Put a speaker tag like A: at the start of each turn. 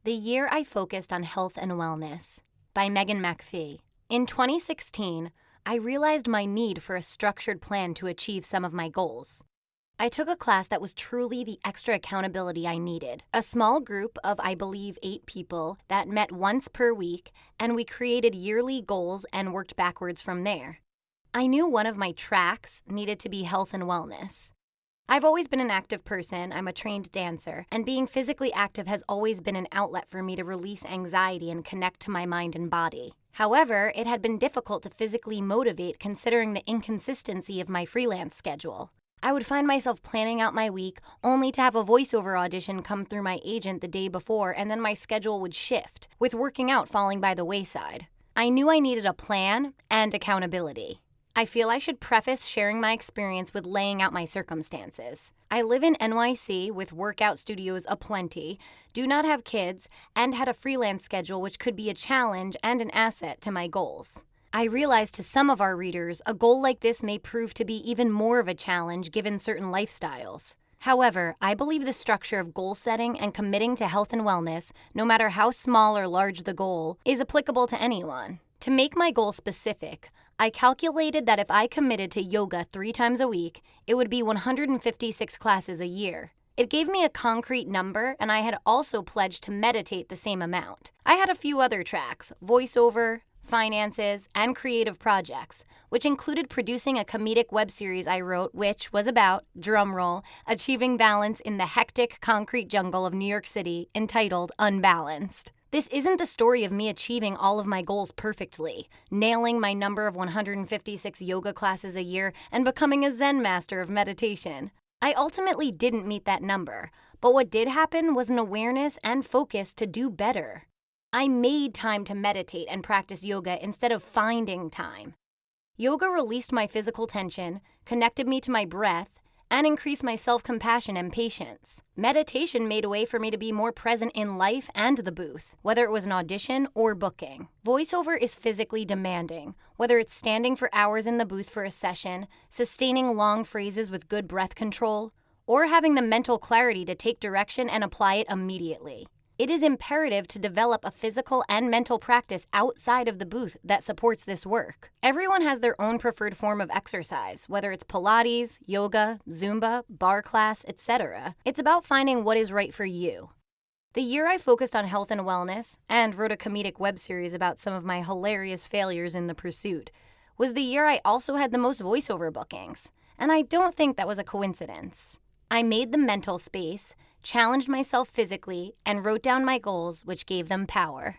A: The Year I Focused on Health and Wellness by MacPhee. In 2016, I realized my need for a structured plan to achieve some of my goals. I took a class that was truly the extra accountability I needed. A small group of, I believe, 8 people that met once per week, and we created yearly goals and worked backwards from there. I knew one of my tracks needed to be health and wellness. I've always been an active person. I'm a trained dancer, and being physically active has always been an outlet for me to release anxiety and connect to my mind and body. However, it had been difficult to physically motivate considering the inconsistency of my freelance schedule. I would find myself planning out my week only to have a voiceover audition come through my agent the day before, and then my schedule would shift, with working out falling by the wayside. I knew I needed a plan and accountability. I feel I should preface sharing my experience with laying out my circumstances. I live in NYC with workout studios aplenty, do not have kids, and had a freelance schedule which could be a challenge and an asset to my goals. I realize to some of our readers, a goal like this may prove to be even more of a challenge given certain lifestyles. However, I believe the structure of goal setting and committing to health and wellness, no matter how small or large the goal, is applicable to anyone. To make my goal specific, I calculated that if I committed to yoga 3 times a week, it would be 156 classes a year. It gave me a concrete number, and I had also pledged to meditate the same amount. I had a few other tracks: voiceover, finances, and creative projects, which included producing a comedic web series I wrote which was about, drumroll, achieving balance in the hectic concrete jungle of New York City, entitled Unbalanced. This isn't the story of me achieving all of my goals perfectly, nailing my number of 156 yoga classes a year, and becoming a Zen master of meditation. I ultimately didn't meet that number, but what did happen was an awareness and focus to do better. I made time to meditate and practice yoga instead of finding time. Yoga released my physical tension, connected me to my breath, and increased my self-compassion and patience. Meditation made a way for me to be more present in life and the booth, whether it was an audition or booking. Voiceover is physically demanding, whether it's standing for hours in the booth for a session, sustaining long phrases with good breath control, or having the mental clarity to take direction and apply it immediately. It is imperative to develop a physical and mental practice outside of the booth that supports this work. Everyone has their own preferred form of exercise, whether it's Pilates, yoga, Zumba, bar class, etc. It's about finding what is right for you. The year I focused on health and wellness, and wrote a comedic web series about some of my hilarious failures in the pursuit, was the year I also had the most voiceover bookings, and I don't think that was a coincidence. I made the mental space, challenged myself physically, and wrote down my goals, which gave them power.